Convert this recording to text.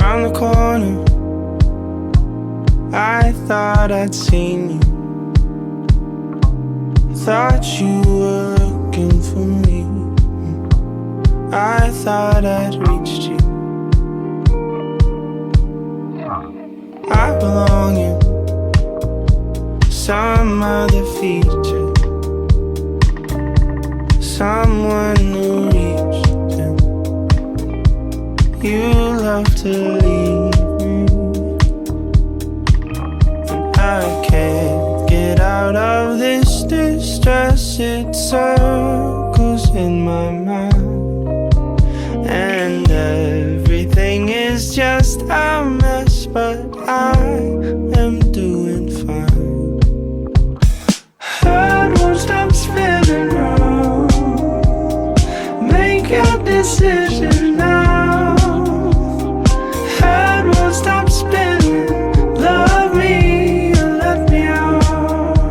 Round the corner, I thought I'd seen you. Thought you were looking for me. I thought I'd reached you. I belong in some other feature, someone who reached him. You love to leave me, and I can't get out of this distress. It circles in my mind, and everything is just a mess, but I am doing fine. Heart won't stop spinning round. Make your decision.